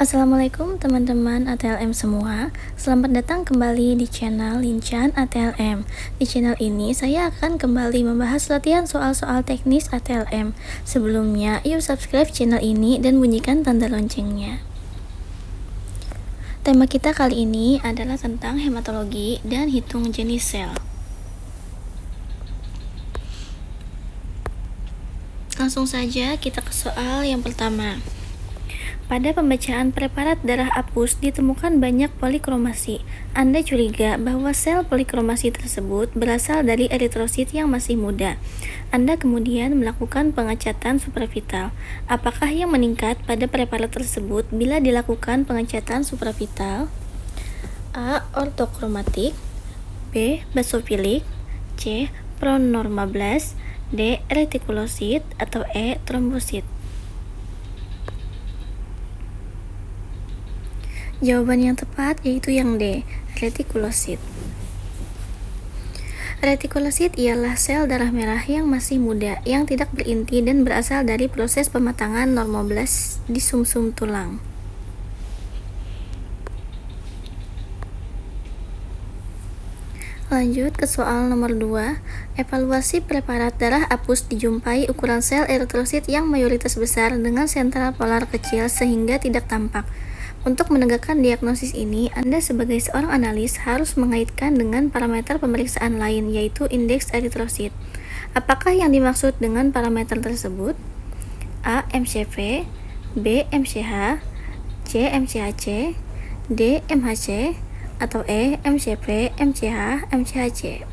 Assalamualaikum teman-teman ATLM semua. Selamat datang kembali di channel Linchan ATLM. Di channel ini saya akan kembali membahas latihan soal-soal teknis ATLM. Sebelumnya, yuk subscribe channel ini dan bunyikan tanda loncengnya. Tema kita kali ini adalah tentang hematologi dan hitung jenis sel. Langsung saja kita ke soal yang pertama. Pada pembacaan preparat darah apus ditemukan banyak polikromasi. Anda curiga bahwa sel polikromasi tersebut berasal dari eritrosit yang masih muda. Anda kemudian melakukan pengecatan supravital. Apakah yang meningkat pada preparat tersebut bila dilakukan pengecatan supravital? A. Ortokromatik, B. Basofilik, C. Pronormablas, D. Retikulosit, atau E. Trombosit. Jawaban yang tepat yaitu yang D, retikulosit. Retikulosit ialah sel darah merah yang masih muda, yang tidak berinti dan berasal dari proses pematangan normoblas di sumsum tulang. Lanjut ke soal nomor 2. Evaluasi preparat darah apus dijumpai ukuran sel eritrosit yang mayoritas besar dengan sentral polar kecil sehingga tidak tampak. Untuk menegakkan diagnosis ini, Anda sebagai seorang analis harus mengaitkan dengan parameter pemeriksaan lain, yaitu indeks eritrosit. Apakah yang dimaksud dengan parameter tersebut? A. MCV, B. MCH, C. MCHC, D. MHC, atau E. MCV, MCH, MCHC.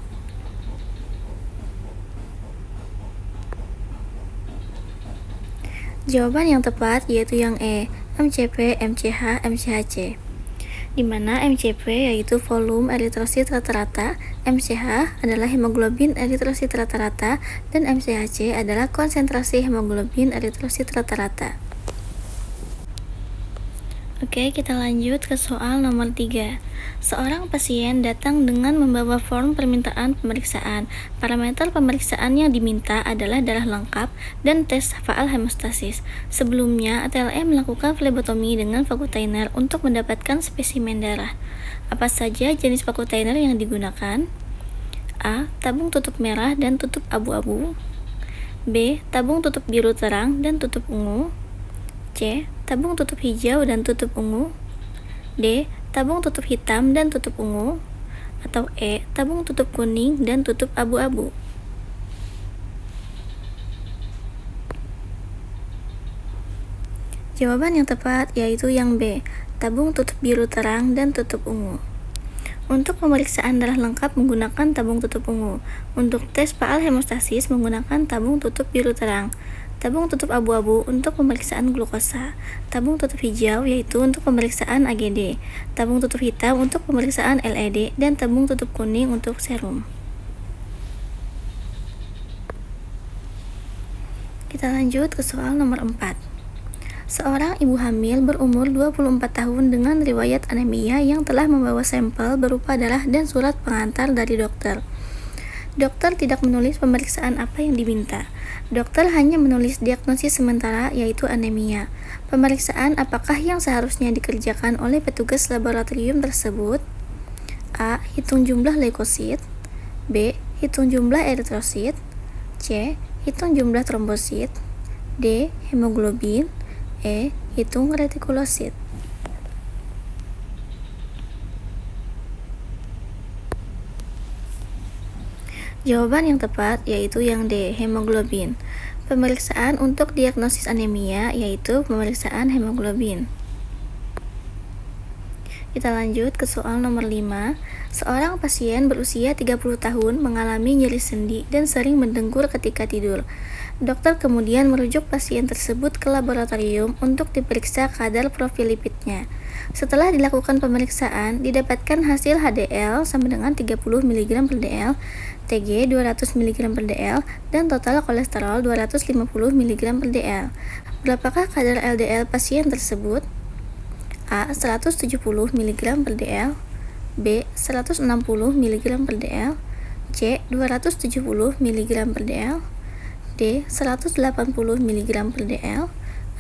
Jawaban yang tepat yaitu yang E, MCV, MCH, MCHC, di mana MCV yaitu volume eritrosit rata-rata, MCH adalah hemoglobin eritrosit rata-rata, dan MCHC adalah konsentrasi hemoglobin eritrosit rata-rata. Oke, kita lanjut ke soal nomor 3. Seorang pasien datang dengan membawa form permintaan pemeriksaan. Parameter pemeriksaan yang diminta adalah darah lengkap dan tes faal hemostasis. Sebelumnya, ATLM melakukan flebotomi dengan vakuotainer untuk mendapatkan spesimen darah. Apa saja jenis vakuotainer yang digunakan? A. Tabung tutup merah dan tutup abu-abu, B. Tabung tutup biru terang dan tutup ungu, C. Tabung tutup hijau dan tutup ungu, D. Tabung tutup hitam dan tutup ungu, atau E. Tabung tutup kuning dan tutup abu-abu. Jawaban yang tepat yaitu yang B. Tabung tutup biru terang dan tutup ungu. Untuk pemeriksaan darah lengkap menggunakan tabung tutup ungu. Untuk tes faal hemostasis menggunakan tabung tutup biru terang. Tabung tutup abu-abu untuk pemeriksaan glukosa. Tabung tutup hijau yaitu untuk pemeriksaan AGD. Tabung tutup hitam untuk pemeriksaan LED, dan tabung tutup kuning untuk serum. Kita lanjut ke soal nomor 4. Seorang ibu hamil berumur 24 tahun dengan riwayat anemia yang telah membawa sampel berupa darah dan surat pengantar dari dokter. Dokter tidak menulis pemeriksaan apa yang diminta. Dokter hanya menulis diagnosis sementara yaitu anemia. Pemeriksaan apakah yang seharusnya dikerjakan oleh petugas laboratorium tersebut? A. Hitung jumlah leukosit, B. Hitung jumlah eritrosit, C. Hitung jumlah trombosit, D. Hemoglobin, E. Hitung retikulosit. Jawaban yang tepat yaitu yang D, hemoglobin. Pemeriksaan untuk diagnosis anemia yaitu pemeriksaan hemoglobin. Kita lanjut ke soal nomor 5. Seorang pasien berusia 30 tahun mengalami nyeri sendi dan sering mendengkur ketika tidur. Dokter kemudian merujuk pasien tersebut ke laboratorium untuk diperiksa kadar profil lipidnya. Setelah dilakukan pemeriksaan, didapatkan hasil HDL sama dengan 30 mg per dl, TG 200 mg per dl, dan total kolesterol 250 mg per dl. Berapakah kadar LDL pasien tersebut? A. 170 mg per dl, B. 160 mg per dl, C. 270 mg per dl, D. 180 mg per dl,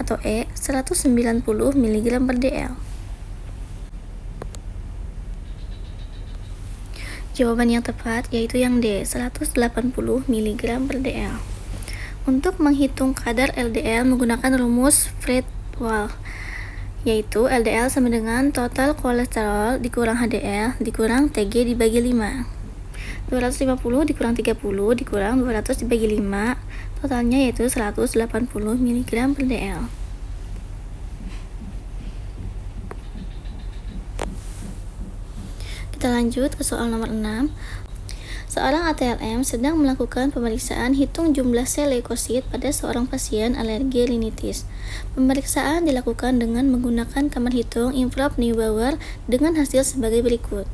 atau E. 190 mg per dl. Jawaban yang tepat yaitu yang D, 180 mg per dl. Untuk menghitung kadar LDL menggunakan rumus Fred-Wahl, yaitu LDL sama dengan total kolesterol dikurang HDL dikurang TG dibagi 5. 250 dikurang 30 dikurang 200 dibagi 5, totalnya yaitu 180 mg per dl. Kita lanjut ke soal nomor 6. Seorang ATLM sedang melakukan pemeriksaan hitung jumlah sel leukosit pada seorang pasien alergi rinitis. Pemeriksaan dilakukan dengan menggunakan kamar hitung Improv Neubauer dengan hasil sebagai berikut.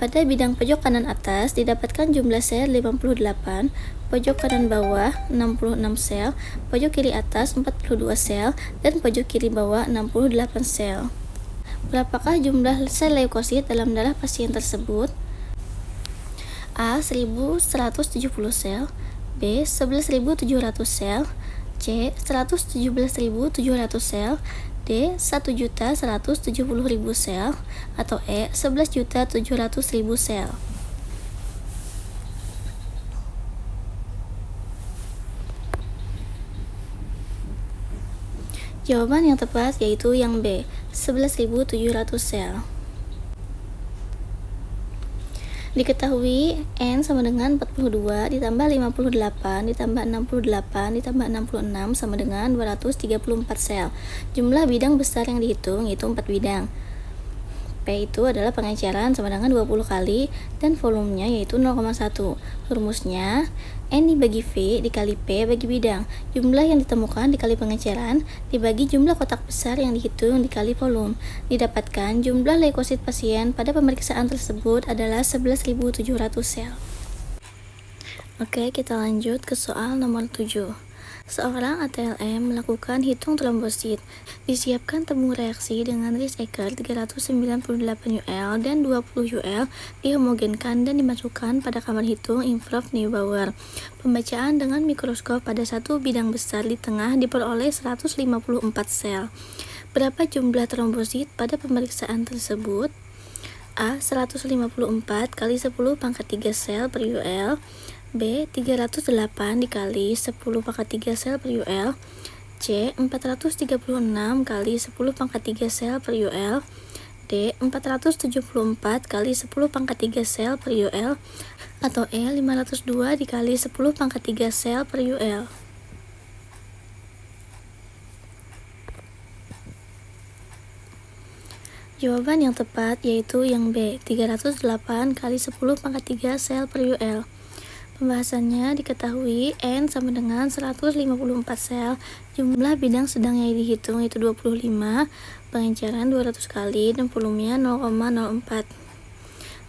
Pada bidang pojok kanan atas didapatkan jumlah sel 58, pojok kanan bawah 66 sel, pojok kiri atas 42 sel, dan pojok kiri bawah 68 sel. Berapakah jumlah sel leukosit dalam darah pasien tersebut? A. 1170 sel, B. 11.700 sel, C. 117.700 sel, D. 1.170.000 sel, atau E. 11.700.000 sel. Jawaban yang tepat yaitu yang B, 11.700 sel. Diketahui N sama dengan 42 ditambah 58 ditambah 68 ditambah 66 sama dengan 234 sel. Jumlah bidang besar yang dihitung yaitu 4 bidang. P itu adalah pengenceran sama dengan 20 kali dan volumenya yaitu 0,1. Rumusnya N dibagi V dikali P bagi bidang. Jumlah yang ditemukan dikali pengenceran dibagi jumlah kotak besar yang dihitung dikali volume. Didapatkan jumlah leukosit pasien pada pemeriksaan tersebut adalah 11.700 sel. Oke, kita lanjut ke soal nomor 7. Seorang ATLM melakukan hitung trombosit. Disiapkan tabung reaksi dengan risk Eckert 398 UL dan 20 UL dihomogenkan dan dimasukkan pada kamar hitung Improv Neubauer. Pembacaan dengan mikroskop pada satu bidang besar di tengah diperoleh 154 sel. Berapa jumlah trombosit pada pemeriksaan tersebut? A. 154 kali 10 pangkat 3 sel per UL, B. 308 dikali 10 pangkat 3 sel per UL, C. 436 kali 10 pangkat 3 sel per UL, D. 474 kali 10 pangkat 3 sel per UL, atau E. 502 dikali 10 pangkat 3 sel per UL. Jawaban yang tepat yaitu yang B, 308 kali 10 pangkat 3 sel per UL. Pembahasannya diketahui N sama dengan 154 sel, jumlah bidang sedang yang dihitung yaitu 25, pengenceran 200 kali, dan volumenya 0,04.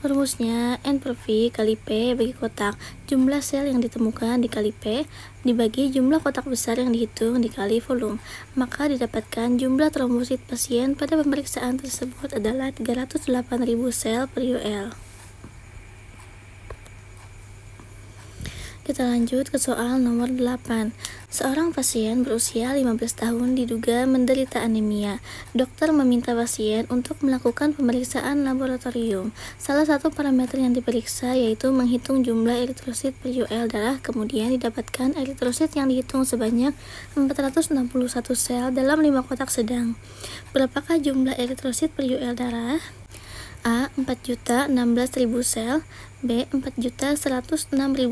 Rumusnya N per V kali P bagi kotak, jumlah sel yang ditemukan dikali P, dibagi jumlah kotak besar yang dihitung dikali volume. Maka didapatkan jumlah trombosit pasien pada pemeriksaan tersebut adalah 308.000 sel per UL. Kita lanjut ke soal nomor 8. Seorang pasien berusia 15 tahun diduga menderita anemia. Dokter meminta pasien untuk melakukan pemeriksaan laboratorium. Salah satu parameter yang diperiksa yaitu menghitung jumlah eritrosit per UL darah, kemudian didapatkan eritrosit yang dihitung sebanyak 461 sel dalam 5 kotak sedang. Berapakah jumlah eritrosit per UL darah? A. 4.016.000 sel, B. 4.106.000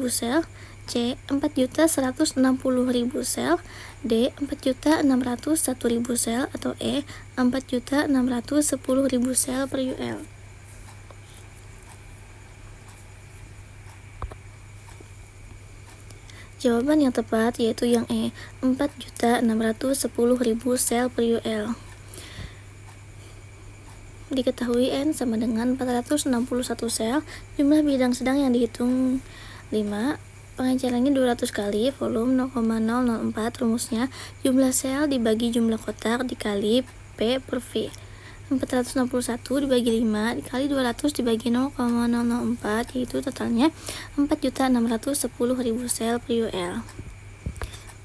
sel, C. 4.160.000 sel, D. 4.601.000 sel, atau E. 4.610.000 sel per UL. Jawaban yang tepat yaitu yang E, 4.610.000 sel per UL. Diketahui N sama dengan 461 sel, jumlah bidang sedang yang dihitung 5, pengencerannya 200 kali, volume 0,004, rumusnya jumlah sel dibagi jumlah kotak dikali P per V. 461 dibagi 5 dikali 200 dibagi 0,004, yaitu totalnya 4.610.000 sel per UL.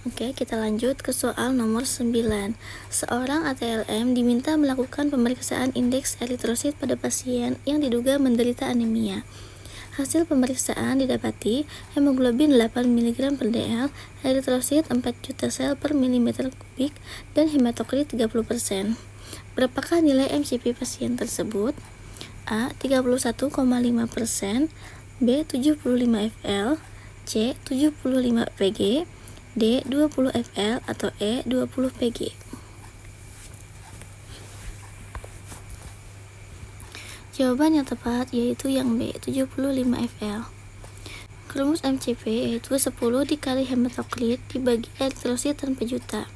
Oke, kita lanjut ke soal nomor 9. Seorang ATLM diminta melakukan pemeriksaan indeks eritrosit pada pasien yang diduga menderita anemia. Hasil pemeriksaan didapati hemoglobin 8 mg per dl, eritrosit 4 juta sel per milimeter kubik, dan hematokrit 30%. Berapakah nilai MCP pasien tersebut? A. 31,5%, B. 75 fl, C. 75 pg, D. 20 fl, atau E. 20 pg. Jawaban yang tepat yaitu yang B, 75 fl. Rumus MCP yaitu 10 dikali hematokrit dibagi eritrosit tanpa juta.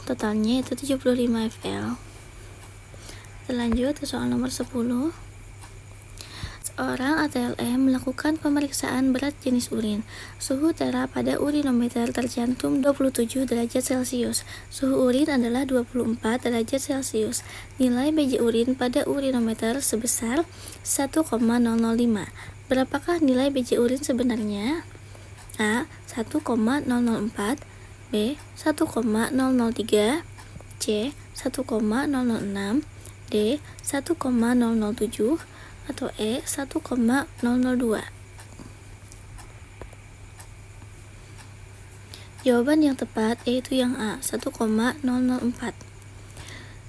Totalnya itu 75 fl. Kita lanjut ke soal nomor 10. Seorang ATLM melakukan pemeriksaan berat jenis urin. Suhu tera pada urinometer tercantum 27 derajat Celcius. Suhu urin adalah 24 derajat Celcius. Nilai BJ urin pada urinometer sebesar 1,005. Berapakah nilai BJ urin sebenarnya? A. 1,004, B. 1,003, C. 1,006, D. 1,007, atau E. 1,002. Jawaban yang tepat yaitu yang A, 1,004.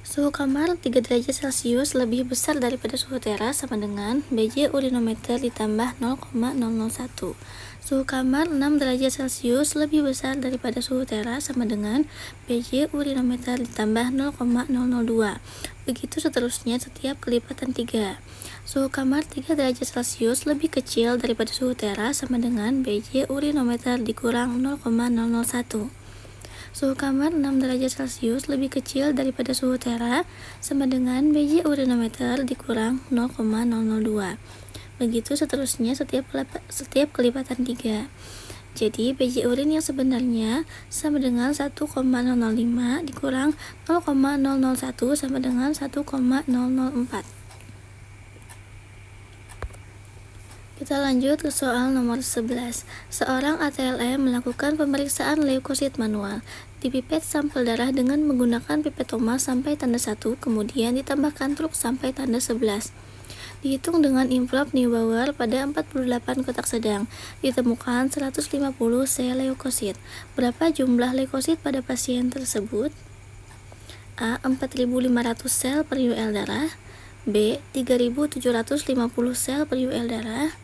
Suhu kamar 3 derajat Celcius lebih besar daripada suhu teras sama dengan BJ urinometer ditambah 0,001. Suhu kamar 6 derajat Celcius lebih besar daripada suhu teras sama dengan BJ urinometer ditambah 0,002. Begitu seterusnya setiap kelipatan 3. Suhu kamar 3 derajat Celcius lebih kecil daripada suhu teras sama dengan BJ urinometer dikurang 0,001. Suhu kamar 6 derajat Celcius lebih kecil daripada suhu teras sama dengan BJ urinometer dikurang 0,002. Begitu seterusnya setiap kelipatan 3. Jadi BJ urin yang sebenarnya sama dengan 1,005 dikurang 0,001 sama dengan 1,004. Kita lanjut ke soal nomor 11. Seorang ATLM melakukan pemeriksaan leukosit manual. Dipipet sampel darah dengan menggunakan pipetoma sampai tanda 1, kemudian ditambahkan truk sampai tanda 11. Dihitung dengan improv Neubauer pada 48 kotak sedang. Ditemukan 150 sel leukosit. Berapa jumlah leukosit pada pasien tersebut? A. 4.500 sel per UL darah, B. 3.750 sel per UL darah,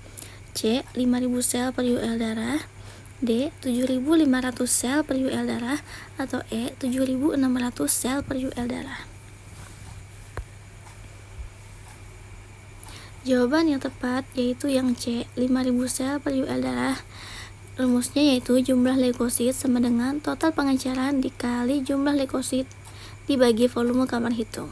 C. 5.000 sel per UL darah, D. 7.500 sel per UL darah, atau E. 7.600 sel per UL darah. Jawaban yang tepat yaitu yang C, 5.000 sel per UL darah. Rumusnya yaitu jumlah leukosit sama dengan total pangenceran dikali jumlah leukosit dibagi volume kamar hitung.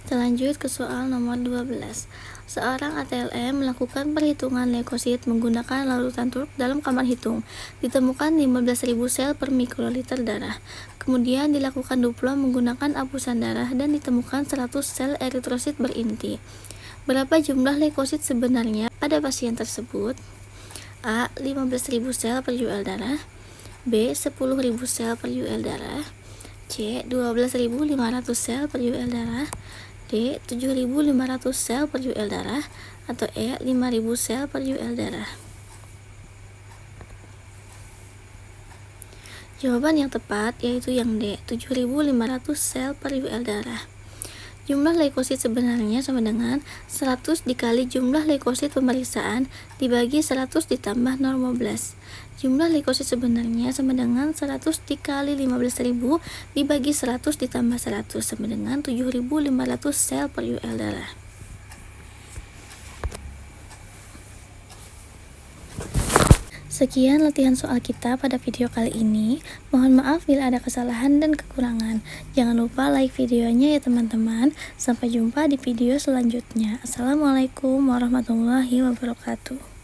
Kita lanjut ke soal nomor 12. Seorang ATLM melakukan perhitungan leukosit menggunakan larutan truk dalam kamar hitung. Ditemukan 15.000 sel per mikroliter darah. Kemudian dilakukan duplom menggunakan apusan darah dan ditemukan 100 sel eritrosit berinti. Berapa jumlah leukosit sebenarnya pada pasien tersebut? A. 15.000 sel per UL darah, B. 10.000 sel per UL darah, C. 12.500 sel per UL darah, D. 7.500 sel per UL darah, atau E. 5.000 sel per UL darah. Jawaban yang tepat yaitu yang D, 7.500 sel per UL darah. Jumlah leukosit sebenarnya sama dengan 100 dikali jumlah leukosit pemeriksaan dibagi 100 ditambah 0,15. Jumlah leukosit sebenarnya sama dengan 100 dikali 15.000 dibagi 100 ditambah 100 sama dengan 7.500 sel per UL darah. Sekian latihan soal kita pada video kali ini. Mohon maaf bila ada kesalahan dan kekurangan. Jangan lupa like videonya ya teman-teman. Sampai jumpa di video selanjutnya. Assalamualaikum warahmatullahi wabarakatuh.